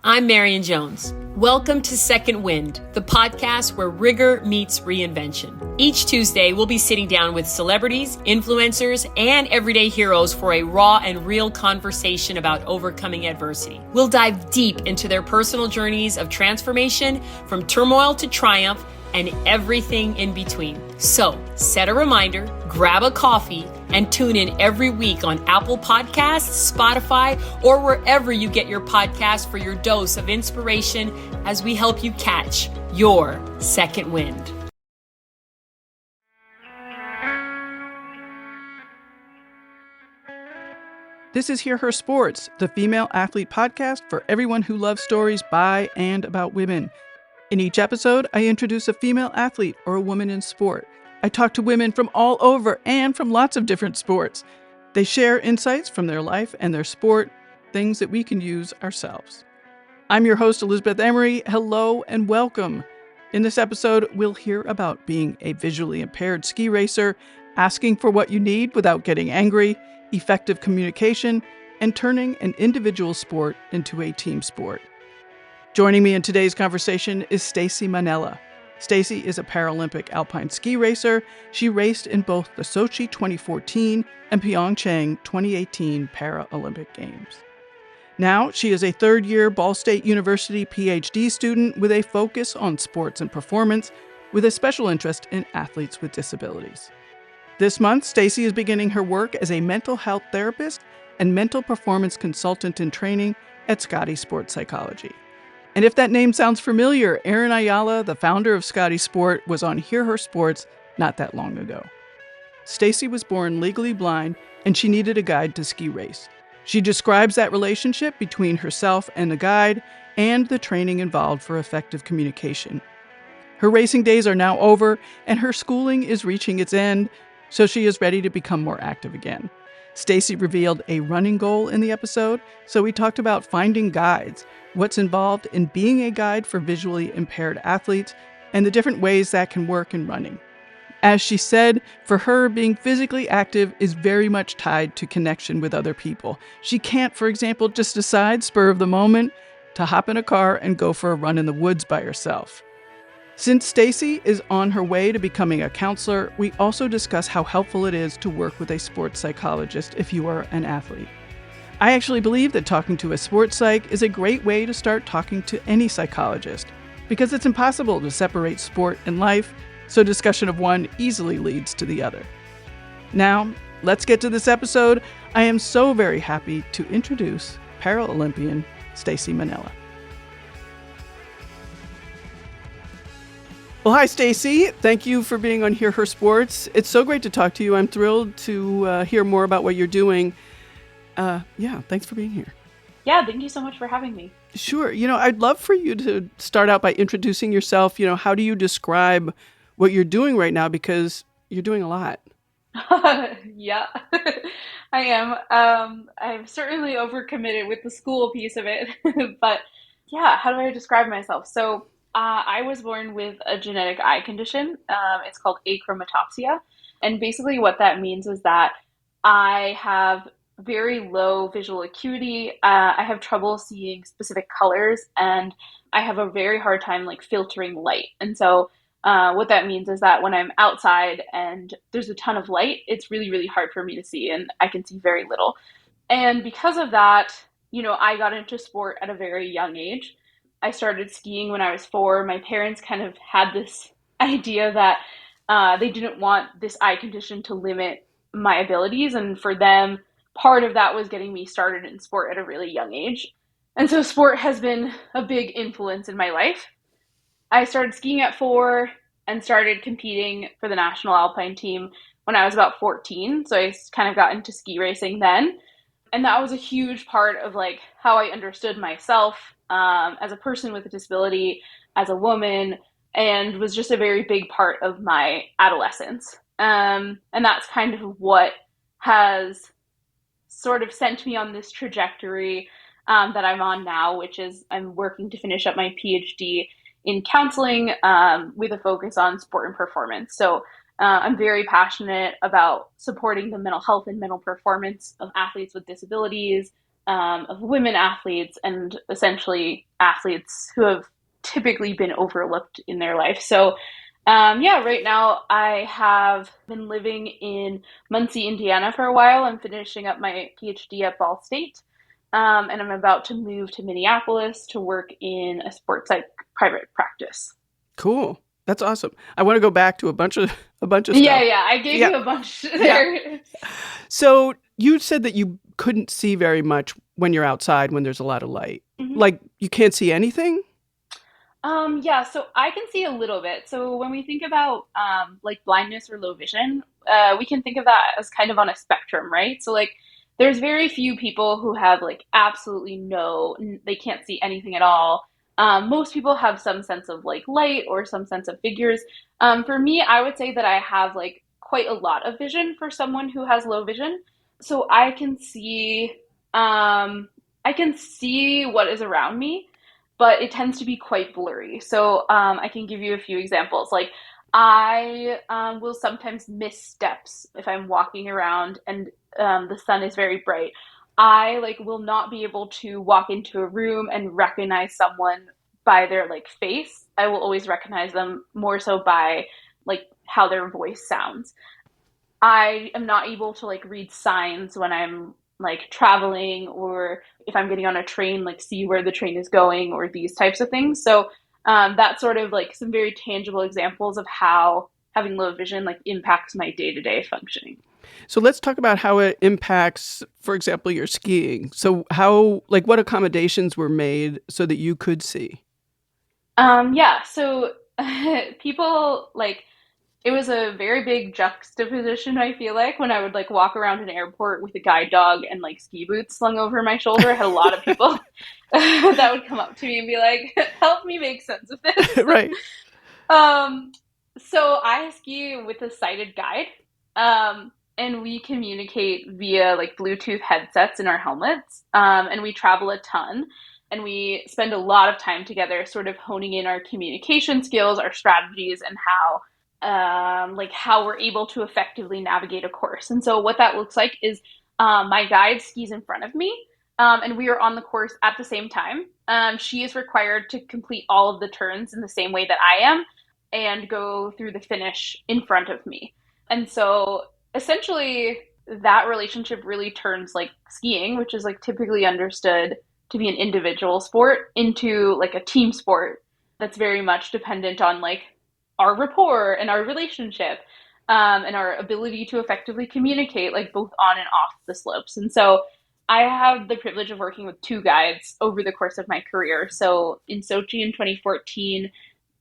I'm Marion Jones. Welcome to Second Wind, the podcast where rigor meets reinvention. Each Tuesday, we'll be sitting down with celebrities, influencers, and everyday heroes for a raw and real conversation about overcoming adversity. We'll dive deep into their personal journeys of transformation, from turmoil to triumph, and everything in between. So, set a reminder, grab a coffee, and tune in every week on Apple Podcasts, Spotify, or wherever you get your podcasts for your dose of inspiration as we help you catch your second wind. This is Hear Her Sports, the female athlete podcast for everyone who loves stories by and about women. In each episode, I introduce a female athlete or a woman in sport. I talk to women from all over and from lots of different sports. They share insights from their life and their sport, things that we can use ourselves. I'm your host, Elizabeth Emery. Hello and welcome. In this episode, we'll hear about being a visually impaired ski racer, asking for what you need without getting angry, effective communication, and turning an individual sport into a team sport. Joining me in today's conversation is Staci Mannella. Staci is a Paralympic alpine ski racer. She raced in both the Sochi 2014 and Pyeongchang 2018 Paralympic Games. Now, she is a third-year Ball State University PhD student with a focus on sports and performance, with a special interest in athletes with disabilities. This month, Staci is beginning her work as a mental health therapist and mental performance consultant in training at Scotty Sports Psychology. And if that name sounds familiar, Erin Ayala, the founder of Scotty Sport, was on Hear Her Sports not that long ago. Staci was born legally blind, and she needed a guide to ski race. She describes that relationship between herself and the guide and the training involved for effective communication. Her racing days are now over, and her schooling is reaching its end, so she is ready to become more active again. Staci revealed a running goal in the episode, so we talked about finding guides, what's involved in being a guide for visually impaired athletes, and the different ways that can work in running. As she said, for her, being physically active is very much tied to connection with other people. She can't, for example, just decide, spur of the moment, to hop in a car and go for a run in the woods by herself. Since Staci is on her way to becoming a counselor, we also discuss how helpful it is to work with a sports psychologist if you are an athlete. I actually believe that talking to a sports psych is a great way to start talking to any psychologist, because it's impossible to separate sport and life, so discussion of one easily leads to the other. Now, let's get to this episode. I am so very happy to introduce Paralympian Staci Mannella. Well, hi, Staci. Thank you for being on Hear Her Sports. It's so great to talk to you. I'm thrilled to hear more about what you're doing. Thanks for being here. Yeah, thank you so much for having me. Sure. I'd love for you to start out by introducing yourself. How do you describe what you're doing right now? Because you're doing a lot. Yeah, I am. I'm certainly overcommitted with the school piece of it. But yeah, how do I describe myself? So I was born with a genetic eye condition. It's called achromatopsia. And basically what that means is that I have very low visual acuity. I have trouble seeing specific colors, and I have a very hard time filtering light. And so what that means is that when I'm outside and there's a ton of light, it's really, really hard for me to see, and I can see very little. And because of that, I got into sport at a very young age. I started skiing when I was 4. My parents kind of had this idea that they didn't want this eye condition to limit my abilities. And for them, part of that was getting me started in sport at a really young age. And so sport has been a big influence in my life. I started skiing at 4 and started competing for the national alpine team when I was about 14. So I kind of got into ski racing then. And that was a huge part of how I understood myself as a person with a disability, as a woman, and was just a very big part of my adolescence. And that's kind of what has sort of sent me on this trajectory that I'm on now, which is I'm working to finish up my PhD in counseling with a focus on sport and performance. So I'm very passionate about supporting the mental health and mental performance of athletes with disabilities, of women athletes and essentially athletes who have typically been overlooked in their life. So, yeah, right now I have been living in Muncie, Indiana for a while. I'm finishing up my PhD at Ball State. And I'm about to move to Minneapolis to work in a sports psych private practice. Cool. That's awesome. I want to go back to a bunch of stuff. Yeah. I gave you a bunch there. Yeah. So you said that you couldn't see very much when you're outside when there's a lot of light. Mm-hmm. Like you can't see anything? Yeah, so I can see a little bit. So when we think about like blindness or low vision, we can think of that as kind of on a spectrum, right? So like there's very few people who have like absolutely they can't see anything at all. Most people have some sense of like light or some sense of figures. For me, I would say that I have like quite a lot of vision for someone who has low vision. So I can see what is around me, but it tends to be quite blurry. So I can give you a few examples. Like I will sometimes miss steps if I'm walking around and the sun is very bright. I like will not be able to walk into a room and recognize someone by their like face. I will always recognize them more so by like how their voice sounds. I am not able to like read signs when I'm like traveling or if I'm getting on a train, like see where the train is going or these types of things. So that's sort of like some very tangible examples of how having low vision like impacts my day-to-day functioning. So let's talk about how it impacts, for example, your skiing. So how, like what accommodations were made so that you could see? Yeah, so people like it was a very big juxtaposition, I feel like, when I would like walk around an airport with a guide dog and like ski boots slung over my shoulder. I had a lot of people that would come up to me and be like, help me make sense of this. Right. So I ski with a sighted guide. And we communicate via like Bluetooth headsets in our helmets. And we travel a ton. And we spend a lot of time together sort of honing in our communication skills, our strategies, and how we're able to effectively navigate a course. And so what that looks like is my guide skis in front of me, and we are on the course at the same time. She is required to complete all of the turns in the same way that I am and go through the finish in front of me. And so essentially that relationship really turns like skiing, which is like typically understood to be an individual sport, into like a team sport that's very much dependent on like our rapport and our relationship, and our ability to effectively communicate like both on and off the slopes. And so I have the privilege of working with two guides over the course of my career. So in Sochi in 2014,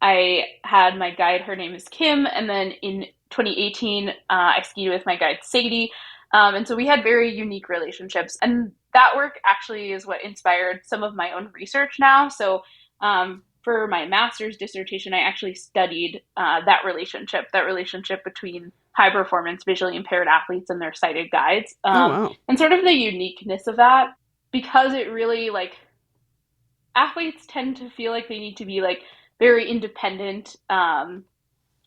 I had my guide, her name is Kim, and then in 2018, I skied with my guide Sadie. And so we had very unique relationships. And that work actually is what inspired some of my own research now. So for my master's dissertation, I actually studied that relationship between high performance visually impaired athletes and their sighted guides. Wow. And sort of the uniqueness of that, because it really like athletes tend to feel like they need to be like very independent,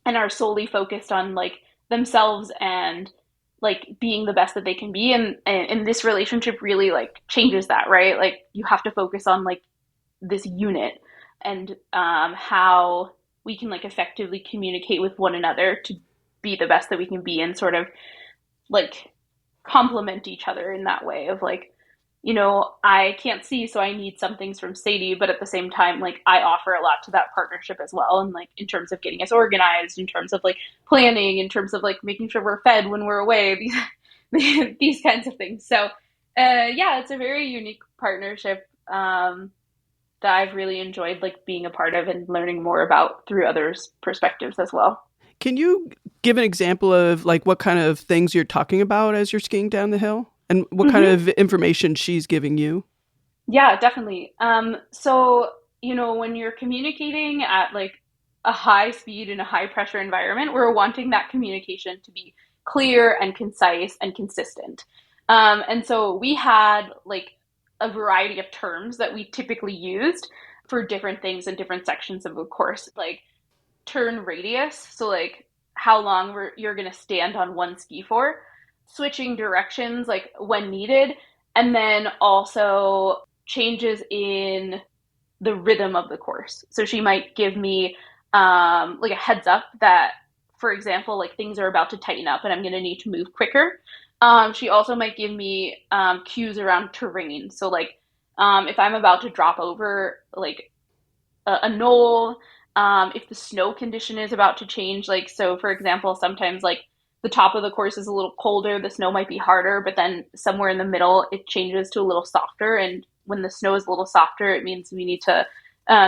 and are solely focused on like themselves and like being the best that they can be. And this relationship really like changes that, right? Like you have to focus on like this unit and how we can like effectively communicate with one another to be the best that we can be and sort of like complement each other in that way of like, you know, I can't see, so I need some things from Sadie, but at the same time, like I offer a lot to that partnership as well. And like in terms of getting us organized, in terms of like planning, in terms of like making sure we're fed when we're away, these kinds of things. So yeah, it's a very unique partnership that I've really enjoyed like being a part of and learning more about through others' perspectives as well. Can you give an example of like what kind of things you're talking about as you're skiing down the hill? And what kind of information she's giving you? Yeah, definitely. So, you know, when you're communicating at like a high speed in a high pressure environment, we're wanting that communication to be clear and concise and consistent. And so we had like a variety of terms that we typically used for different things in different sections of the course, like turn radius. So like how long you're going to stand on one ski for, switching directions like when needed, And then also changes in the rhythm of the course. So she might give me like a heads up that, for example, like things are about to tighten up and I'm going to need to move quicker. She also might give me cues around terrain. So like if I'm about to drop over like a knoll, if the snow condition is about to change, like so for example, sometimes like the top of the course is a little colder, the snow might be harder, but then somewhere in the middle it changes to a little softer. And when the snow is a little softer, it means we need to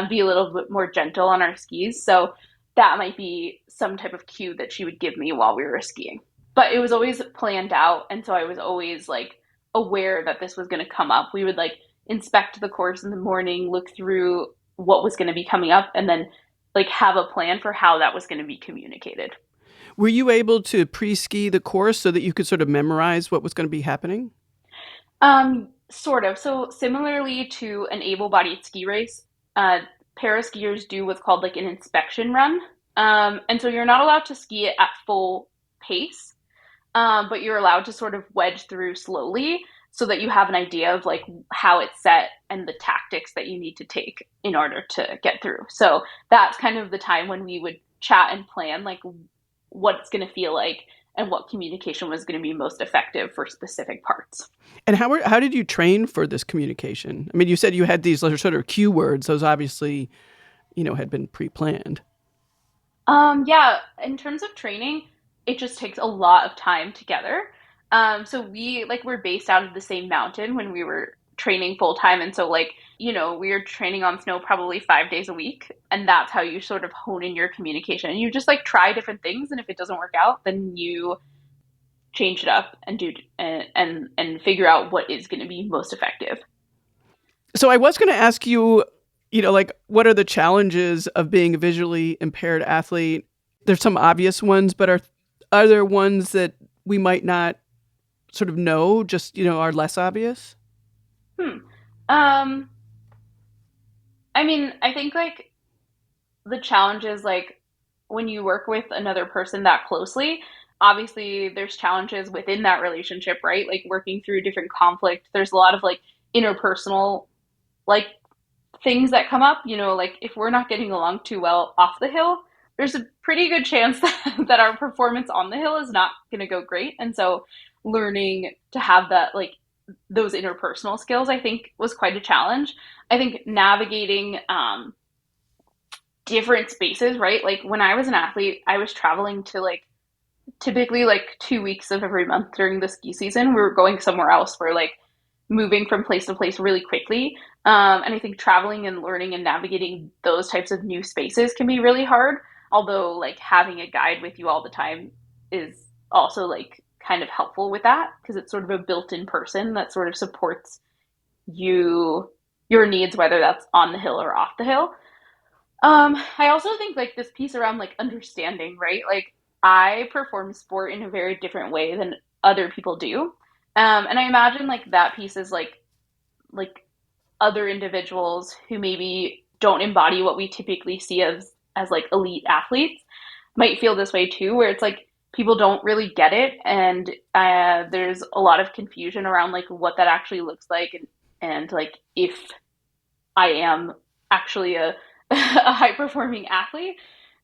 be a little bit more gentle on our skis. So that might be some type of cue that she would give me while we were skiing. But it was always planned out, and so I was always like aware that this was going to come up. We would like inspect the course in the morning, look through what was going to be coming up, and then like have a plan for how that was going to be communicated. Were you able to pre-ski the course so that you could sort of memorize what was going to be happening? Sort of. So similarly to an able-bodied ski race, para skiers do what's called like an inspection run. And so you're not allowed to ski it at full pace, but you're allowed to sort of wedge through slowly so that you have an idea of like how it's set and the tactics that you need to take in order to get through. So that's kind of the time when we would chat and plan like what it's going to feel like and what communication was going to be most effective for specific parts. And how did you train for this communication? I mean, you said you had these sort of cue words. Those obviously, had been pre-planned. Yeah, in terms of training, it just takes a lot of time together. So we like we're based out of the same mountain when we were training full time, and so like we were training on snow probably 5 days a week, and that's how you sort of hone in your communication. And you just like try different things, and if it doesn't work out, then you change it up and do and figure out what is going to be most effective. So I was going to ask you, like what are the challenges of being a visually impaired athlete? There's some obvious ones, but are there ones that we might not sort of know, just, are less obvious? I mean, I think like the challenge is like when you work with another person that closely, obviously there's challenges within that relationship, right? Like working through different conflict. There's a lot of like interpersonal like things that come up, like if we're not getting along too well off the hill, there's a pretty good chance that our performance on the hill is not going to go great. And so learning to have that like those interpersonal skills, I think was quite a challenge. I think navigating different spaces, right? Like when I was an athlete, I was traveling to like typically like 2 weeks of every month during the ski season. We were going somewhere else. We're like moving from place to place really quickly. And I think traveling and learning and navigating those types of new spaces can be really hard. Although like having a guide with you all the time is also like kind of helpful with that because it's sort of a built-in person that sort of supports your needs, whether that's on the hill or off the hill. I also think like this piece around like understanding, right? Like I perform sport in a very different way than other people do. And I imagine like that piece is like other individuals who maybe don't embody what we typically see as like elite athletes might feel this way too, where it's like people don't really get it, and there's a lot of confusion around like what that actually looks like, and like if I am actually a a high performing athlete.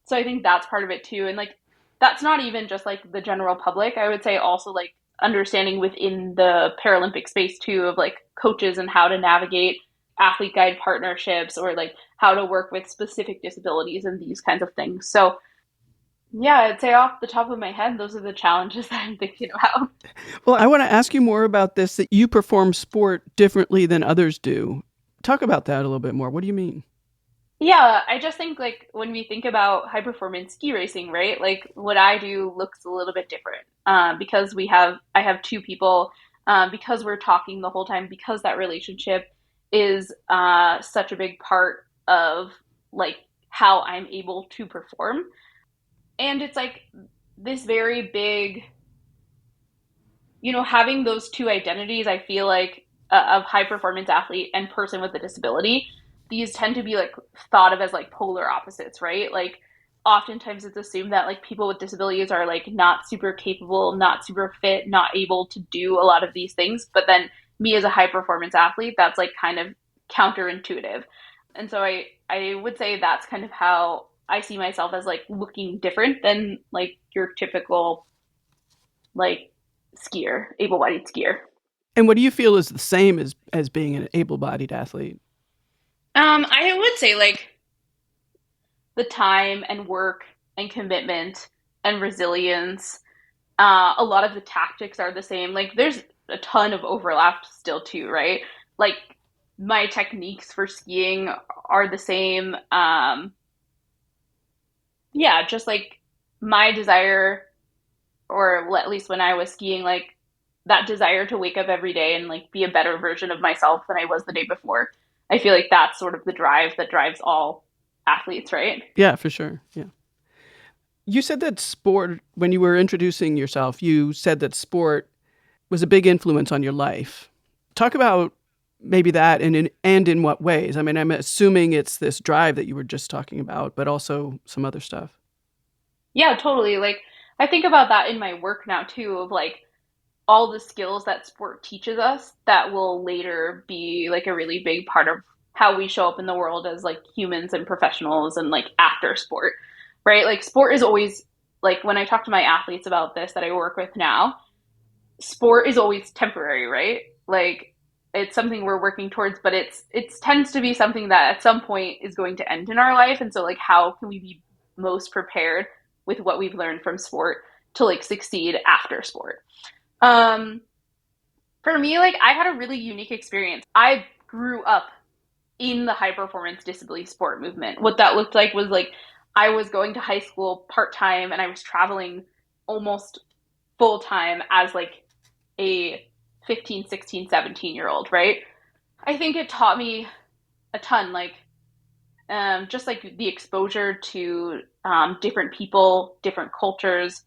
So I think that's part of it too, and like that's not even just like the general public. I would say also like understanding within the Paralympic space too of like coaches and how to navigate athlete guide partnerships or like how to work with specific disabilities and these kinds of things. So yeah, I'd say off the top of my head, those are the challenges that I'm thinking about. Well, I want to ask you more about this, that you perform sport differently than others do. Talk about that a little bit more. What do you mean? Yeah, I just think like when we think about high performance ski racing, right? Like what I do looks a little bit different because I have two people, because we're talking the whole time, because that relationship is such a big part of like how I'm able to perform. And it's like this very big, having those two identities, I feel like of high performance athlete and person with a disability, these tend to be like thought of as like polar opposites, right? Like oftentimes it's assumed that like people with disabilities are like not super capable, not super fit, not able to do a lot of these things. But then me as a high performance athlete, that's like kind of counterintuitive. And so I would say that's kind of how I see myself, as like looking different than like your typical like skier, able-bodied skier. And what do you feel is the same as being an able-bodied athlete? I would say like the time and work and commitment and resilience. A lot of the tactics are the same. Like there's a ton of overlap still too, right? Like my techniques for skiing are the same. Yeah, just like my desire, or at least when I was skiing, like that desire to wake up every day and like be a better version of myself than I was the day before. I feel like that's sort of the drive that drives all athletes, right? Yeah, for sure. Yeah. You said that sport, when you were introducing yourself, you said that sport was a big influence on your life. Talk about maybe that and in what ways. I mean, I'm assuming it's this drive that you were just talking about, but also some other stuff. Yeah, totally. Like I think about that in my work now too, of like all the skills that sport teaches us that will later be like a really big part of how we show up in the world as like humans and professionals and like after sport, right? Like sport is always like when I talk to my athletes about this that I work with now, sport is always temporary, right? Like it's something we're working towards, but it tends to be something that at some point is going to end in our life. And so like how can we be most prepared with what we've learned from sport to like succeed after sport? Um, for me, like I had a really unique experience. I grew up in the high performance disability sport movement. What that looked like was like I was going to high school part time and I was traveling almost full time as like a 15, 16, 17-year old, right? I think it taught me a ton, like just like the exposure to different people, different cultures,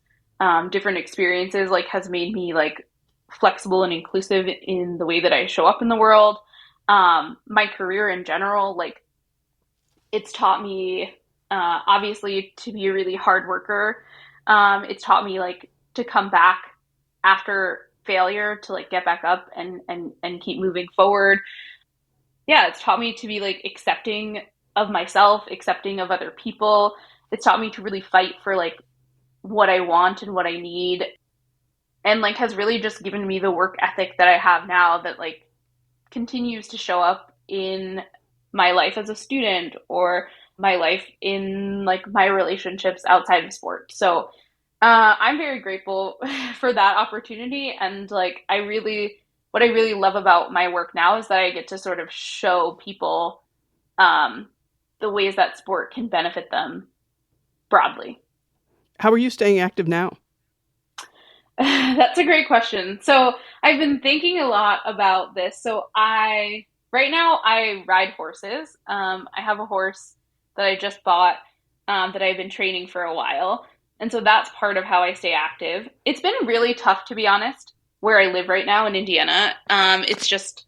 different experiences, like has made me like flexible and inclusive in the way that I show up in the world. My career in general, like it's taught me obviously to be a really hard worker. It's taught me like to come back after failure to like get back up and keep moving forward. Yeah, it's taught me to be like accepting of myself, accepting of other people. It's taught me to really fight for like what I want and what I need, and like has really just given me the work ethic that I have now that like continues to show up in my life as a student or my life in like my relationships outside of sport. So I'm very grateful for that opportunity. And like, what I really love about my work now is that I get to sort of show people um, the ways that sport can benefit them broadly. How are you staying active now? That's a great question. So I've been thinking a lot about this. Right now, I ride horses. I have a horse that I just bought that I've been training for a while. And so that's part of how I stay active. It's been really tough, to be honest, where I live right now in Indiana. It's just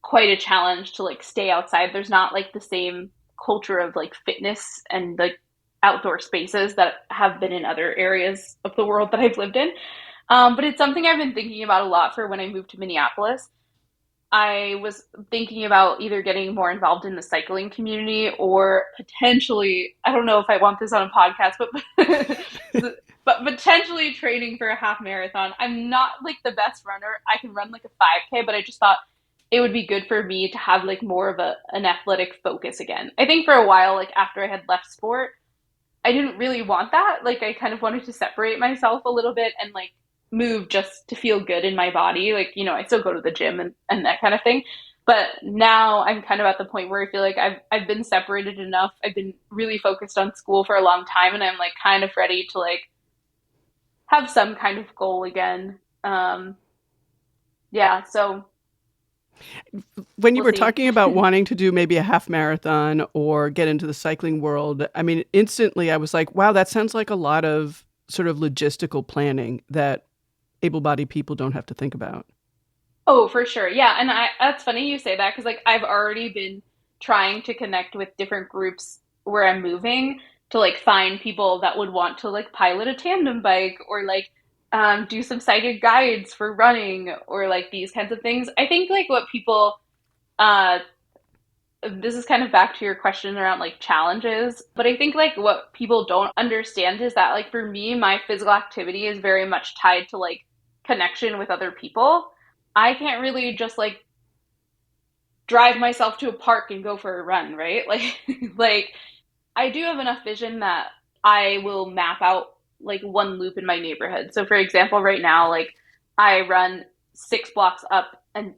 quite a challenge to like stay outside. There's not like the same culture of like fitness and like outdoor spaces that have been in other areas of the world that I've lived in. But it's something I've been thinking about a lot for when I moved to Minneapolis. I was thinking about either getting more involved in the cycling community or potentially, I don't know if I want this on a podcast, but potentially training for a half marathon. I'm not like the best runner. I can run like a 5K, but I just thought it would be good for me to have like more of an athletic focus again. I think for a while, like after I had left sport, I didn't really want that. Like I kind of wanted to separate myself a little bit and like move just to feel good in my body. Like, you know, I still go to the gym and that kind of thing. But now I'm kind of at the point where I feel like I've been separated enough. I've been really focused on school for a long time and I'm like kind of ready to like have some kind of goal again. Yeah, so When you we'll were see. talking about wanting to do maybe a half marathon or get into the cycling world, I mean, instantly I was like, wow, that sounds like a lot of sort of logistical planning that able-bodied people don't have to think about. Oh, for sure. Yeah, and that's funny you say that because like I've already been trying to connect with different groups where I'm moving to like find people that would want to like pilot a tandem bike or like do some cited guides for running or like these kinds of things. I think like what people uh this is kind of back to your question around like challenges, but I think like what people don't understand is that like for me, my physical activity is very much tied to like connection with other people. I can't really just like drive myself to a park and go for a run, right? Like like I do have enough vision that I will map out like one loop in my neighborhood. So for example, right now like I run 6 blocks up and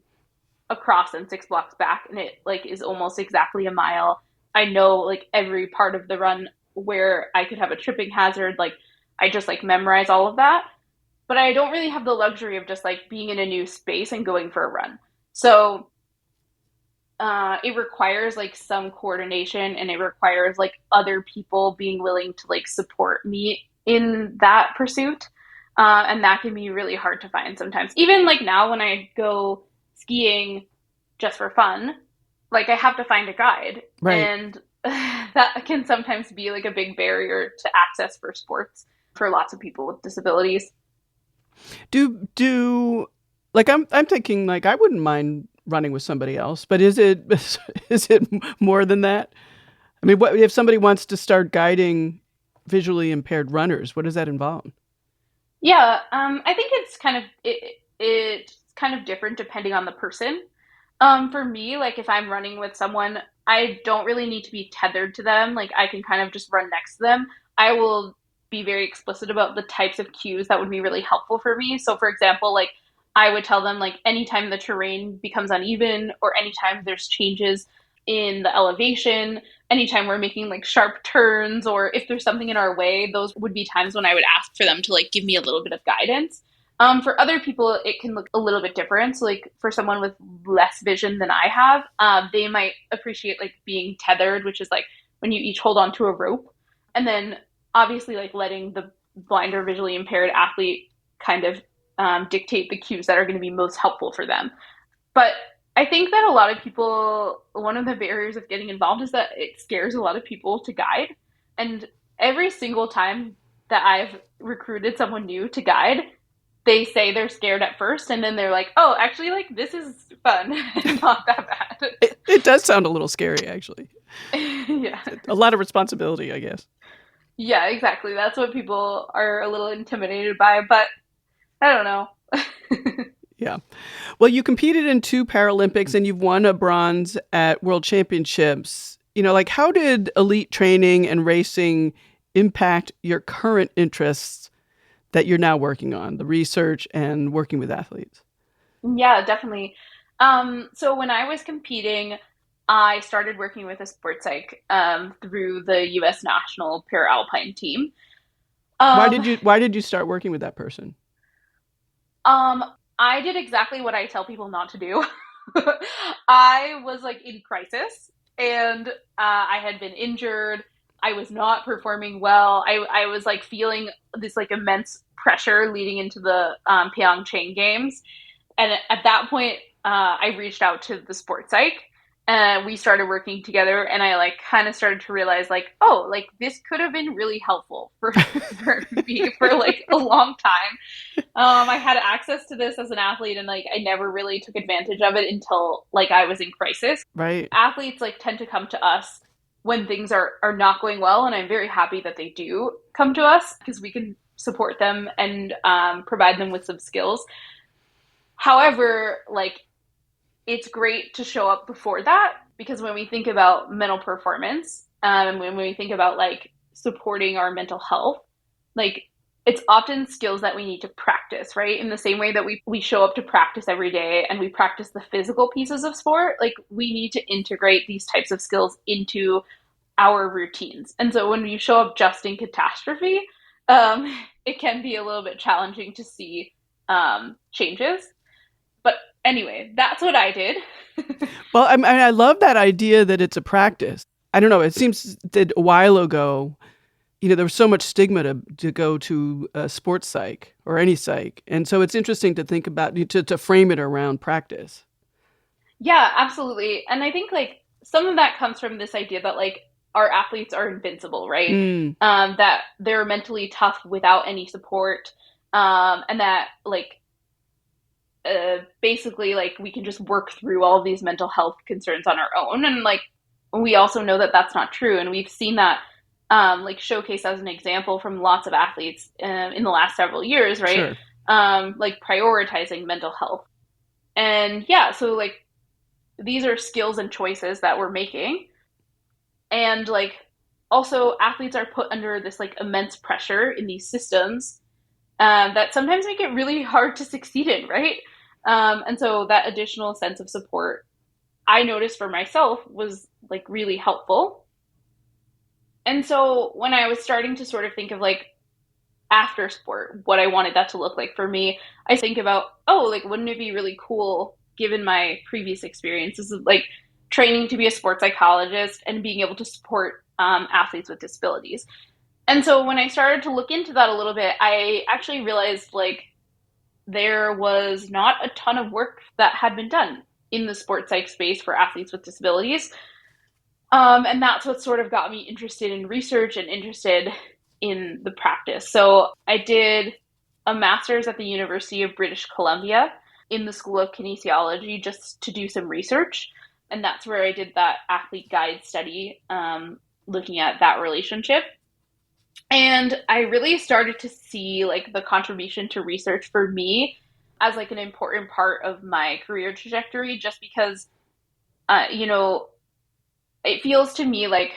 across and 6 blocks back, and it like is almost exactly a mile. I know like every part of the run where I could have a tripping hazard. Like I just like memorize all of that, but I don't really have the luxury of just like being in a new space and going for a run. So it requires like some coordination, and it requires like other people being willing to like support me in that pursuit. And that can be really hard to find sometimes. Even like now when I go skiing just for fun, like I have to find a guide. Right. And that can sometimes be like a big barrier to access for sports for lots of people with disabilities. Do like I'm thinking like I wouldn't mind running with somebody else, but is it is it more than that? I mean, what if somebody wants to start guiding visually impaired runners? What does that involve? Yeah, I think it's kind of different depending on the person. For me, like if I'm running with someone, I don't really need to be tethered to them. Like I can kind of just run next to them. I will be very explicit about the types of cues that would be really helpful for me. So for example, like I would tell them like anytime the terrain becomes uneven or anytime there's changes in the elevation, anytime we're making like sharp turns or if there's something in our way, those would be times when I would ask for them to like give me a little bit of guidance. For other people, it can look a little bit different. So, like for someone with less vision than I have, they might appreciate like being tethered, which is like when you each hold on to a rope, and then obviously like letting the blind or visually impaired athlete kind of dictate the cues that are going to be most helpful for them. But I think that a lot of people, one of the barriers of getting involved is that it scares a lot of people to guide. And every single time that I've recruited someone new to guide, they say they're scared at first, and then they're like, oh, actually, like, this is fun and not that bad. It does sound a little scary, actually. Yeah. A lot of responsibility, I guess. Yeah, exactly. That's what people are a little intimidated by, but I don't know. Yeah. Well, you competed in 2 Paralympics and you've won a bronze at World Championships. You know, like how did elite training and racing impact your current interests that you're now working on, the research and working with athletes? Yeah, definitely. So when I was competing, I started working with a sports psych through the U.S. national Paralpine team. Um, Why did you start working with that person? um, I did exactly what I tell people not to do. I was like in crisis, and I had been injured. I was not performing well. I was like feeling this like immense pressure leading into the Pyeongchang games. And at that point, I reached out to the sports psych and we started working together. And I like kind of started to realize like, oh, like this could have been really helpful for, for me for like a long time. I had access to this as an athlete and like I never really took advantage of it until like I was in crisis. Right. Athletes like tend to come to us when things are not going well. And I'm very happy that they do come to us because we can support them and provide them with some skills. However, like it's great to show up before that because when we think about mental performance, when we think about like supporting our mental health, like it's often skills that we need to practice, right? In the same way that we show up to practice every day and we practice the physical pieces of sport, like we need to integrate these types of skills into our routines. And so when you show up just in catastrophe, it can be a little bit challenging to see changes. But anyway, that's what I did. Well, I love that idea that it's a practice. I don't know. It seems that a while ago, you know, there was so much stigma to go to a sports psych or any psych. And so it's interesting to think about, to frame it around practice. Yeah, absolutely. And I think like some of that comes from this idea that like our athletes are invincible, right? Mm. That they're mentally tough without any support. and that like basically like we can just work through all of these mental health concerns on our own. And like we also know that that's not true, and we've seen that like showcased as an example from lots of athletes in the last several years, right? Sure. Like prioritizing mental health. And yeah, so like these are skills and choices that we're making. And like also athletes are put under this like immense pressure in these systems that sometimes make it really hard to succeed in, right? And so that additional sense of support I noticed for myself was like really helpful. And so when I was starting to sort of think of like after sport, what I wanted that to look like for me, I think about, oh, like, wouldn't it be really cool given my previous experiences of like training to be a sports psychologist and being able to support athletes with disabilities? And so when I started to look into that a little bit, I actually realized like there was not a ton of work that had been done in the sports psych space for athletes with disabilities. And that's what sort of got me interested in research and interested in the practice. So I did a master's at the University of British Columbia in the School of Kinesiology just to do some research. And that's where I did that athlete guide study, looking at that relationship. And I really started to see like the contribution to research for me as like an important part of my career trajectory, just because, you know, it feels to me like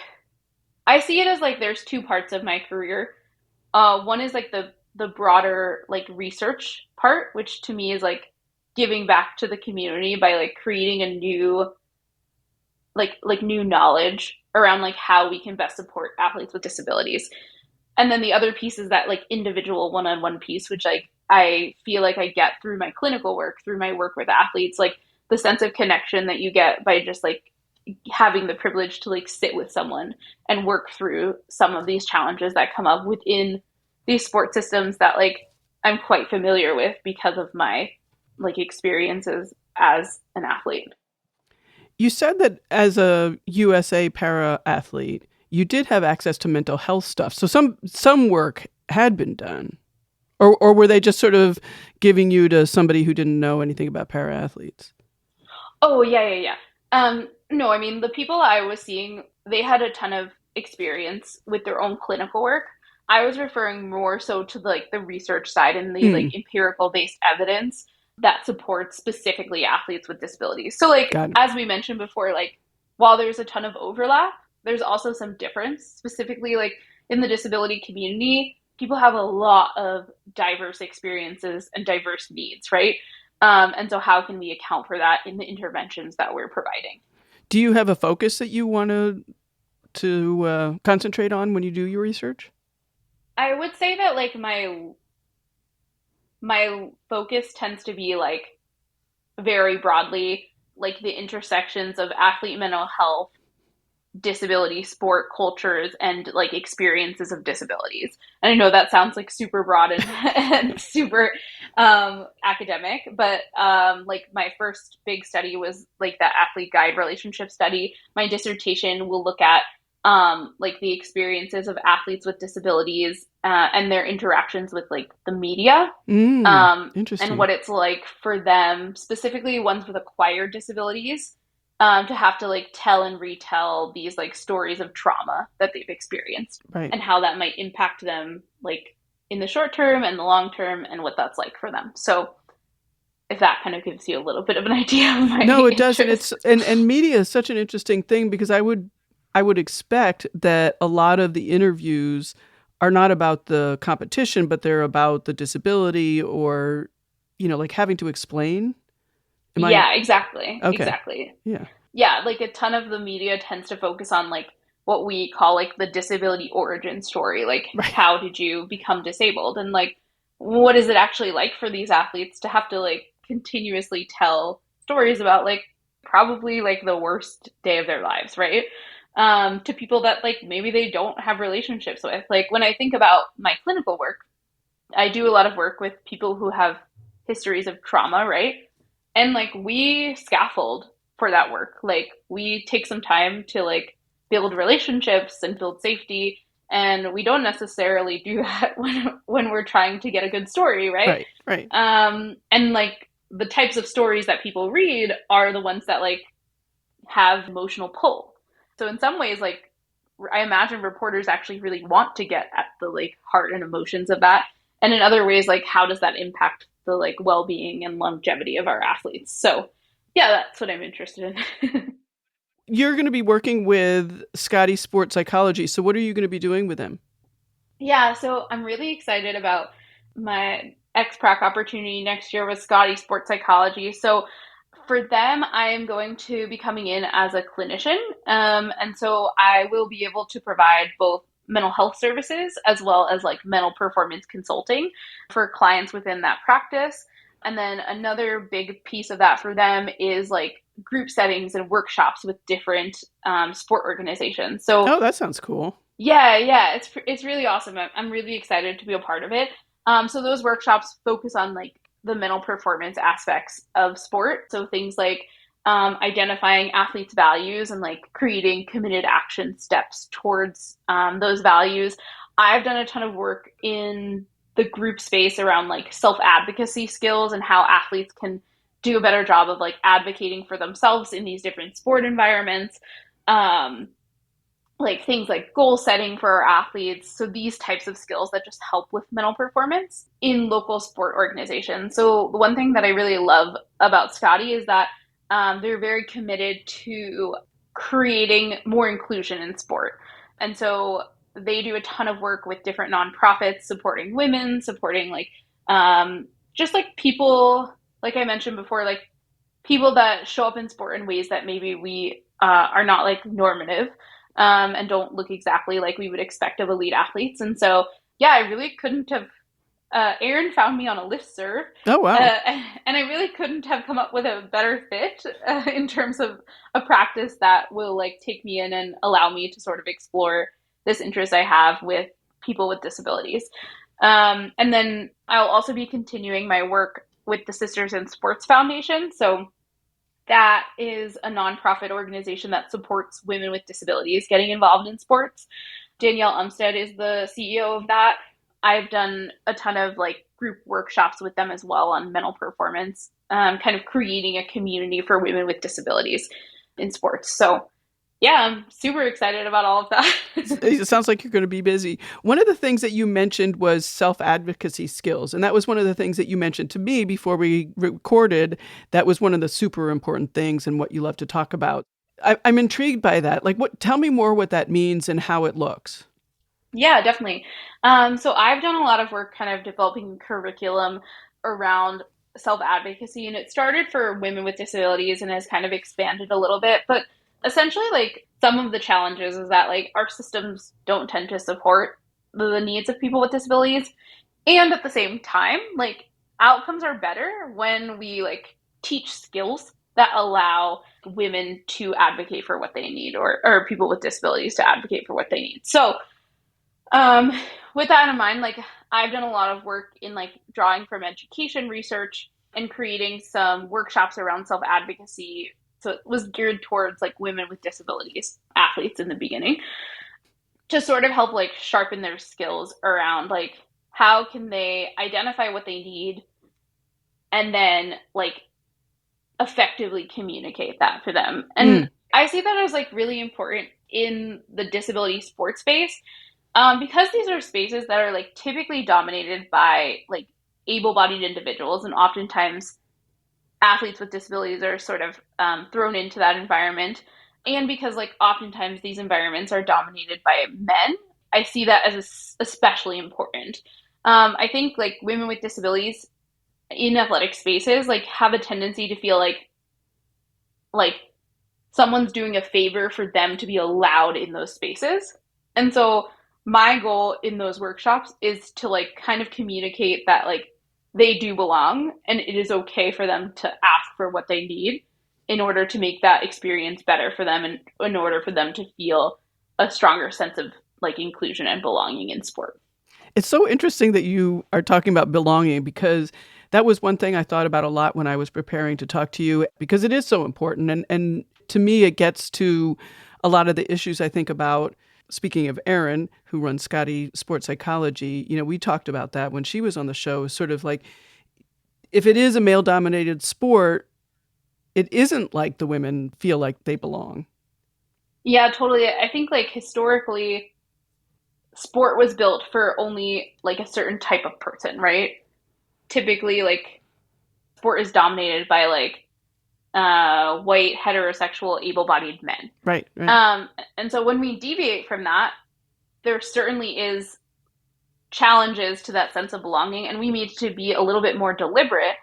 I see it as like there's two parts of my career. One is like the broader like research part, which to me is like giving back to the community by like creating a new like new knowledge around like how we can best support athletes with disabilities. And then the other piece is that like individual one-on-one piece, which like I feel like I get through my clinical work, through my work with athletes, like the sense of connection that you get by just like having the privilege to like sit with someone and work through some of these challenges that come up within these sport systems that like I'm quite familiar with because of my like experiences as an athlete. You said that as a USA para athlete, you did have access to mental health stuff. So some work had been done. Or were they just sort of giving you to somebody who didn't know anything about para athletes? Oh, yeah. No, I mean, the people I was seeing, they had a ton of experience with their own clinical work. I was referring more so to like the research side and the like Mm, empirical based evidence that supports specifically athletes with disabilities. So like got it. as we mentioned before, like while there's a ton of overlap, there's also some difference. Specifically like in the disability community, people have a lot of diverse experiences and diverse needs, right? And so how can we account for that in the interventions that we're providing? Do you have a focus that you want to concentrate on when you do your research? I would say that like my focus tends to be like very broadly like the intersections of athlete mental health, disability, sport, cultures, and like experiences of disabilities. And I know that sounds like super broad and, and super academic, but like my first big study was like that athlete guide relationship study. My dissertation will look at like the experiences of athletes with disabilities and their interactions with like the media, and Interesting. what it's like for them, specifically ones with acquired disabilities, to have to like tell and retell these like stories of trauma that they've experienced Right. and how that might impact them like in the short term and the long term and what that's like for them. So if that kind of gives you a little bit of an idea of my No, it does, and interest. and media is such an interesting thing because I would expect that a lot of the interviews are not about the competition, but they're about the disability or, like having to explain. Am I Yeah, exactly. okay? Exactly. Yeah. Yeah, like a ton of the media tends to focus on like what we call like the disability origin story. Like, Right. how did you become disabled? And like, what is it actually like for these athletes to have to like continuously tell stories about like probably like the worst day of their lives, right? To people that like maybe they don't have relationships with. Like, when I think about my clinical work, I do a lot of work with people who have histories of trauma, right? And like we scaffold for that work. Like we take some time to like build relationships and build safety. And we don't necessarily do that when we're trying to get a good story, right? Right, right. And like the types of stories that people read are the ones that like have emotional pull. So in some ways, like I imagine reporters actually really want to get at the like heart and emotions of that. And in other ways, like how does that impact the like well-being and longevity of our athletes? So yeah, that's what I'm interested in. You're going to be working with Staci Sports Psychology. So what are you going to be doing with them? Yeah, so I'm really excited about my X-Prac opportunity next year with Scotty Sports Psychology. So for them, I am going to be coming in as a clinician. And so I will be able to provide both mental health services as well as like mental performance consulting for clients within that practice. And then another big piece of that for them is like group settings and workshops with different sport organizations. So Oh, that sounds cool. yeah, it's really awesome. I'm really excited to be a part of it. So those workshops focus on like the mental performance aspects of sport. So things like identifying athletes' values and like creating committed action steps towards those values. I've done a ton of work in the group space around like self-advocacy skills and how athletes can do a better job of like advocating for themselves in these different sport environments. Um, like things like goal setting for our athletes. So these types of skills that just help with mental performance in local sport organizations. So the one thing that I really love about Scotty is that they're very committed to creating more inclusion in sport. And so they do a ton of work with different nonprofits, supporting women, supporting like just like people, like I mentioned before, like people that show up in sport in ways that maybe we are not like normative and don't look exactly like we would expect of elite athletes. And so, yeah, I really couldn't have. Aaron found me on a listserv. Oh, wow. And I really couldn't have come up with a better fit in terms of a practice that will like take me in and allow me to sort of explore this interest I have with people with disabilities. And then I'll also be continuing my work with the Sisters in Sports Foundation. So that is a nonprofit organization that supports women with disabilities getting involved in sports. Danielle Umstead is the CEO of that. I've done a ton of like group workshops with them as well on mental performance, kind of creating a community for women with disabilities in sports. So yeah, I'm super excited about all of that. It sounds like you're going to be busy. One of the things that you mentioned was self-advocacy skills. And that was one of the things that you mentioned to me before we recorded. That was one of the super important things and what you love to talk about. I'm intrigued by that. Like, tell me more what that means and how it looks. Yeah, definitely. So I've done a lot of work kind of developing curriculum around self-advocacy, and it started for women with disabilities and has kind of expanded a little bit. But essentially, like some of the challenges is that like our systems don't tend to support the needs of people with disabilities. And at the same time, like outcomes are better when we like teach skills that allow women to advocate for what they need or people with disabilities to advocate for what they need. So um, with that in mind, like I've done a lot of work in like drawing from education research and creating some workshops around self-advocacy. So it was geared towards like women with disabilities, athletes in the beginning, to sort of help like sharpen their skills around like how can they identify what they need and then like effectively communicate that to them. And I see that as like really important in the disability sports space because these are spaces that are like typically dominated by like able-bodied individuals, and oftentimes athletes with disabilities are sort of thrown into that environment. And because like oftentimes these environments are dominated by men, I see that as especially important. I think like women with disabilities in athletic spaces like have a tendency to feel like someone's doing a favor for them to be allowed in those spaces. And so my goal in those workshops is to like kind of communicate that like they do belong and it is okay for them to ask for what they need in order to make that experience better for them and in order for them to feel a stronger sense of like inclusion and belonging in sport. It's so interesting that you are talking about belonging, because that was one thing I thought about a lot when I was preparing to talk to you, because it is so important. And to me, it gets to a lot of the issues I think about, speaking of Erin, who runs Scotty Sports Psychology, we talked about that when she was on the show, sort of like, if it is a male-dominated sport, it isn't like the women feel like they belong. Yeah, totally. I think like historically, sport was built for only like a certain type of person, right? Typically, like sport is dominated by like white, heterosexual, able-bodied men. Right. And so when we deviate from that, there certainly is challenges to that sense of belonging, and we need to be a little bit more deliberate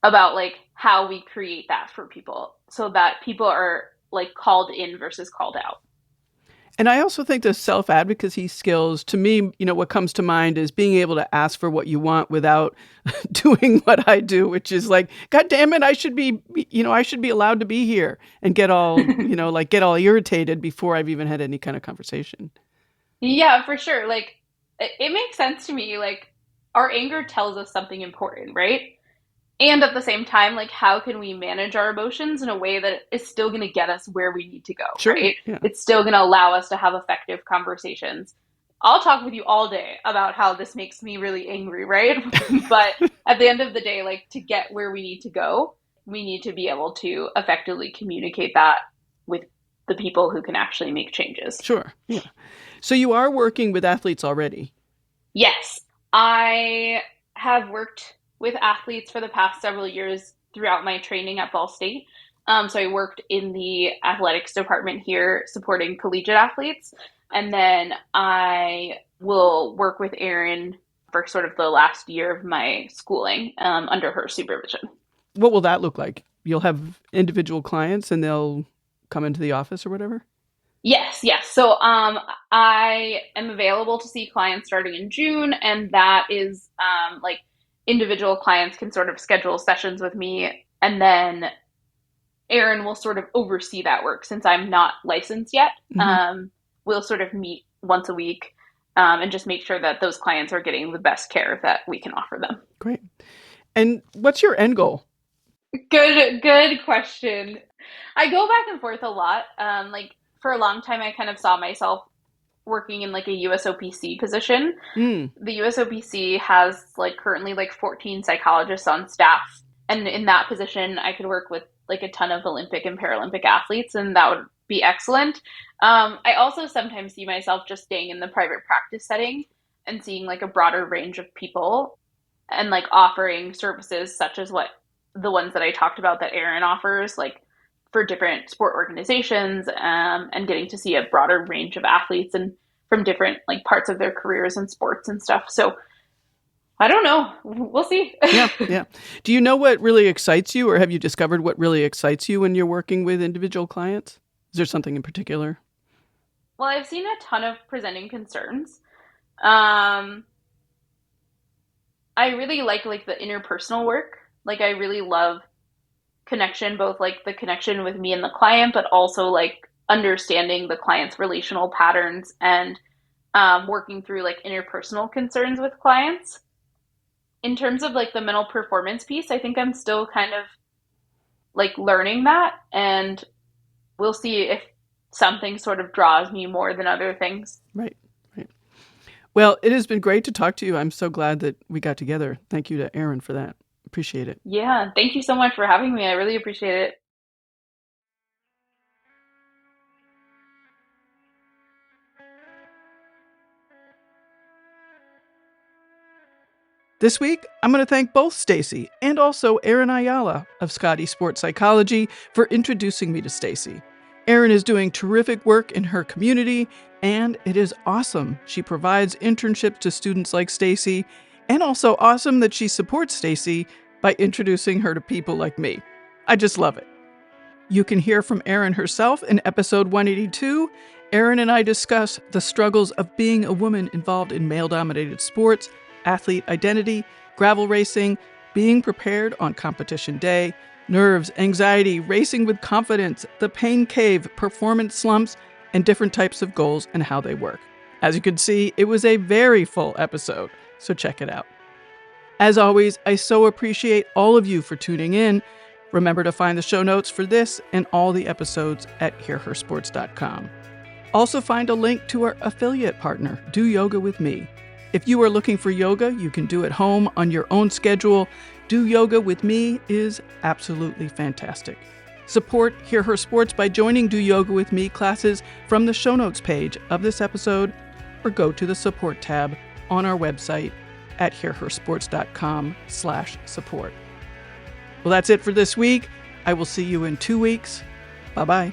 about like how we create that for people so that people are like called in versus called out. And I also think the self-advocacy skills, to me, what comes to mind is being able to ask for what you want without doing what I do, which is like, God damn it, I should be allowed to be here, and get all, get all irritated before I've even had any kind of conversation. Yeah, for sure. Like, it makes sense to me. Like, our anger tells us something important, right? And at the same time, like, how can we manage our emotions in a way that is still going to get us where we need to go, sure, right? Yeah. It's still going to allow us to have effective conversations. I'll talk with you all day about how this makes me really angry, right? But at the end of the day, like, to get where we need to go, we need to be able to effectively communicate that with the people who can actually make changes. Sure, yeah. So you are working with athletes already? Yes. I have worked with athletes for the past several years throughout my training at Ball State. So I worked in the athletics department here supporting collegiate athletes. And then I will work with Erin for sort of the last year of my schooling under her supervision. What will that look like? You'll have individual clients and they'll come into the office or whatever? Yes. So I am available to see clients starting in June, and that is like individual clients can sort of schedule sessions with me, and then Erin will sort of oversee that work since I'm not licensed yet. Mm-hmm. We'll sort of meet once a week and just make sure that those clients are getting the best care that we can offer them. Great. And what's your end goal? Good question. I go back and forth a lot. Like for a long time, I kind of saw myself working in like a USOPC position. The USOPC has like currently like 14 psychologists on staff. And in that position, I could work with like a ton of Olympic and Paralympic athletes, and that would be excellent. I also sometimes see myself just staying in the private practice setting and seeing like a broader range of people and like offering services such as what the ones that I talked about that Erin offers, like for different sport organizations, and getting to see a broader range of athletes and from different like parts of their careers and sports and stuff. So I don't know. We'll see. Yeah. Do you know what really excites you, or have you discovered what really excites you when you're working with individual clients? Is there something in particular? Well, I've seen a ton of presenting concerns. I really like the interpersonal work. Like I really love connection, both like the connection with me and the client, but also like understanding the client's relational patterns and working through like interpersonal concerns with clients. In terms of like the mental performance piece, I think I'm still kind of like learning that, and we'll see if something sort of draws me more than other things. Right. Well, it has been great to talk to you. I'm so glad that we got together. Thank you to Erin for that. Appreciate it. Yeah, thank you so much for having me. I really appreciate it. This week, I'm going to thank both Staci and also Erin Ayala of Scotty Sports Psychology for introducing me to Staci. Erin is doing terrific work in her community, and it is awesome. She provides internships to students like Staci, and also awesome that she supports Staci by introducing her to people like me. I just love it. You can hear from Erin herself in episode 182. Erin and I discuss the struggles of being a woman involved in male-dominated sports, athlete identity, gravel racing, being prepared on competition day, nerves, anxiety, racing with confidence, the pain cave, performance slumps, and different types of goals and how they work. As you can see, it was a very full episode, so check it out. As always, I so appreciate all of you for tuning in. Remember to find the show notes for this and all the episodes at hearhersports.com. Also find a link to our affiliate partner, Do Yoga With Me. If you are looking for yoga you can do at home on your own schedule, Do Yoga With Me is absolutely fantastic. Support Hear Her Sports by joining Do Yoga With Me classes from the show notes page of this episode, or go to the support tab on our website at hearhersports.com/support. Well, that's it for this week. I will see you in 2 weeks. Bye-bye.